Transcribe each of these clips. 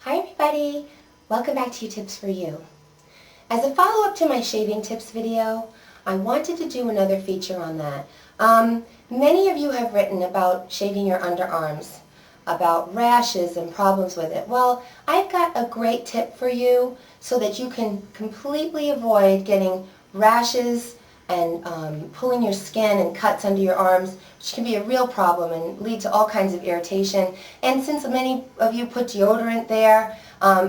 Hi everybody! Welcome back to Tips for You. As a follow-up to my shaving tips video, I wanted to do another feature on that. Many of you have written about shaving your underarms, about rashes and problems with it. Well, I've got a great tip for you so that you can completely avoid getting rashes and pulling your skin and cuts under your arms, which can be a real problem and lead to all kinds of irritation. And since many of you put deodorant there,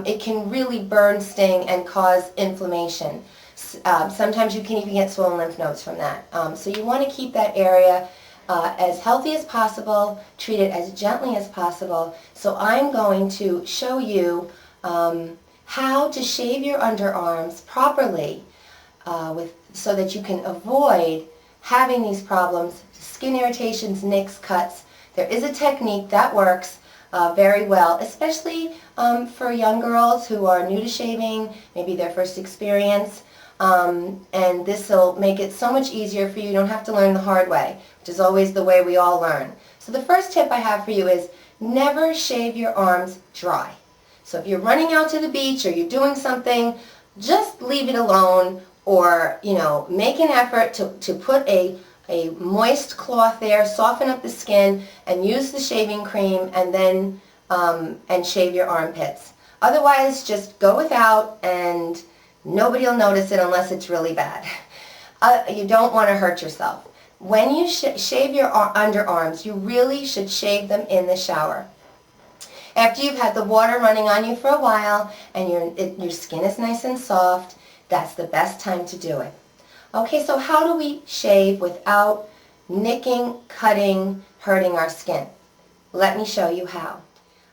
it can really burn, sting, and cause inflammation. Sometimes you can even get swollen lymph nodes from that. So you want to keep that area as healthy as possible, treat it as gently as possible. So I'm going to show you how to shave your underarms properly so that you can avoid having these problems, skin irritations, nicks, cuts. There is a technique that works very well, especially for young girls who are new to shaving, maybe their first experience, and this will make it so much easier for you. You don't have to learn the hard way, which is always the way we all learn. So the first tip I have for you is never shave your arms dry. So if you're running out to the beach or you're doing something, just leave it alone, or make an effort to put a moist cloth there, soften up the skin, and use the shaving cream, and then and shave your armpits. Otherwise, just go without, and nobody will notice it unless it's really bad. You don't want to hurt yourself. When you shave your underarms, you really should shave them in the shower. After you've had the water running on you for a while and your skin is nice and soft, that's the best time to do it. Okay, so how do we shave without nicking, cutting, hurting our skin? Let me show you how.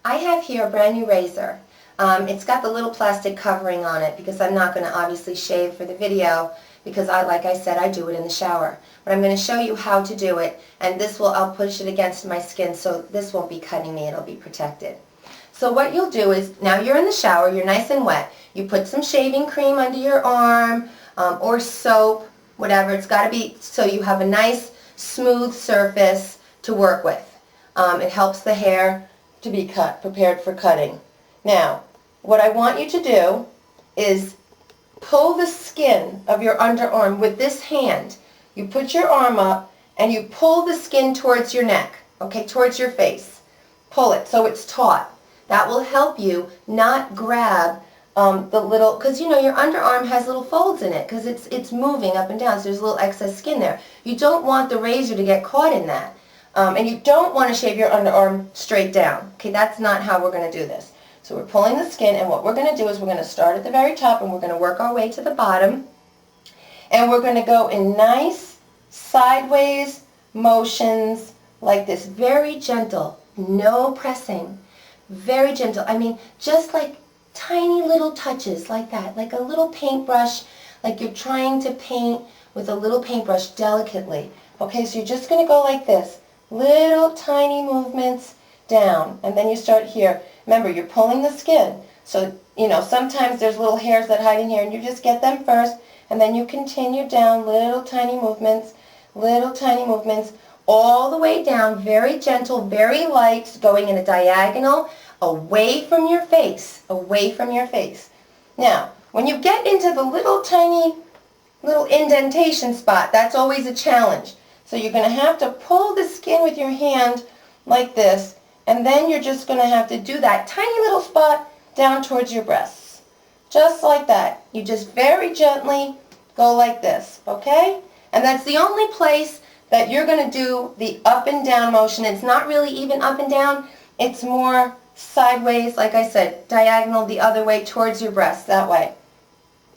I have here a brand new razor. It's got the little plastic covering on it because I'm not going to obviously shave for the video because like I said, I do it in the shower. But I'm going to show you how to do it, and I'll push it against my skin so this won't be cutting me, it'll be protected. So what you'll do is, now you're in the shower, you're nice and wet, you put some shaving cream under your arm, or soap, whatever. It's got to be so you have a nice smooth surface to work with. It helps the hair to be prepared for cutting. Now, what I want you to do is pull the skin of your underarm with this hand. You put your arm up and you pull the skin towards your neck, okay, towards your face. Pull it so it's taut. That will help you not grab the little, because your underarm has little folds in it because it's moving up and down, so there's a little excess skin there. You don't want the razor to get caught in that. And you don't want to shave your underarm straight down. Okay, that's not how we're going to do this. So we're pulling the skin, and what we're going to do is we're going to start at the very top and we're going to work our way to the bottom. And we're going to go in nice sideways motions like this. Very gentle, no pressing. Very gentle. I mean, just like tiny little touches like that, like a little paintbrush, like you're trying to paint with a little paintbrush delicately. Okay, so you're just going to go like this, little tiny movements down, and then you start here. Remember, you're pulling the skin, so sometimes there's little hairs that hide in here, and you just get them first, and then you continue down, little tiny movements, all the way down, very gentle, very light, going in a diagonal, away from your face, Now, when you get into the little tiny indentation spot, that's always a challenge. So you're going to have to pull the skin with your hand like this, and then you're just going to have to do that tiny little spot down towards your breasts. Just like that. You just very gently go like this, okay? And that's the only place that you're going to do the up and down motion. It's not really even up and down. It's more sideways, like I said, diagonal the other way towards your breast, that way.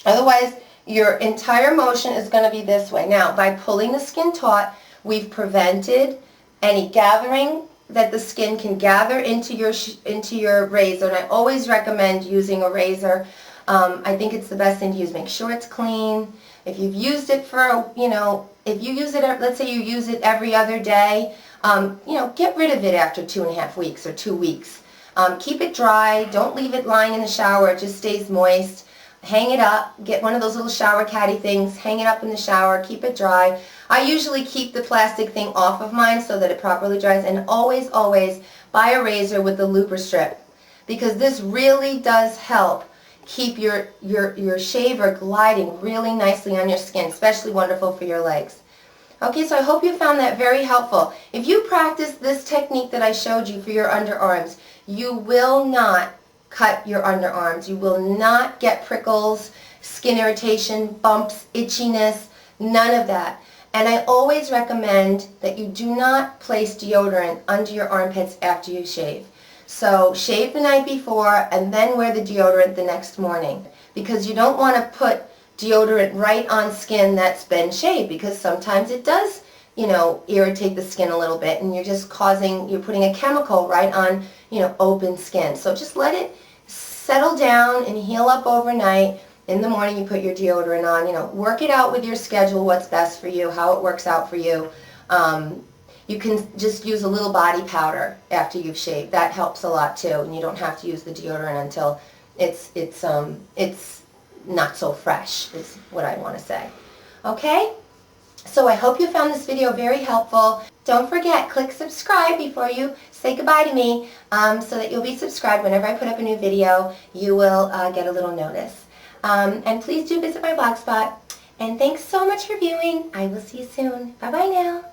Otherwise, your entire motion is going to be this way. Now, by pulling the skin taut, we've prevented any gathering that the skin can gather into your razor. And I always recommend using a razor. I think it's the best thing to use. Make sure it's clean. If you've used it for, if you use it, let's say you use it every other day, get rid of it after 2.5 weeks or 2 weeks. Keep it dry. Don't leave it lying in the shower. It just stays moist. Hang it up. Get one of those little shower caddy things. Hang it up in the shower. Keep it dry. I usually keep the plastic thing off of mine so that it properly dries. And always, always buy a razor with the looper strip. because this really does help keep your shaver gliding really nicely on your skin, especially wonderful for your legs. Okay, so I hope you found that very helpful. If you practice this technique that I showed you for your underarms, you will not cut your underarms. You will not get prickles, skin irritation, bumps, itchiness, none of that. And I always recommend that you do not place deodorant under your armpits after you shave. So shave the night before and then wear the deodorant the next morning, because you don't want to put deodorant right on skin that's been shaved, because sometimes it does, irritate the skin a little bit, and you're putting a chemical right on, open skin. So just let it settle down and heal up overnight. In the morning you put your deodorant on, work it out with your schedule, what's best for you, how it works out for you. You can just use a little body powder after you've shaved. That helps a lot too, and you don't have to use the deodorant until it's not so fresh, is what I want to say. Okay? So I hope you found this video very helpful. Don't forget, click subscribe before you say goodbye to me, so that you'll be subscribed whenever I put up a new video. You will get a little notice. And please do visit my blog spot. And thanks so much for viewing. I will see you soon. Bye-bye now.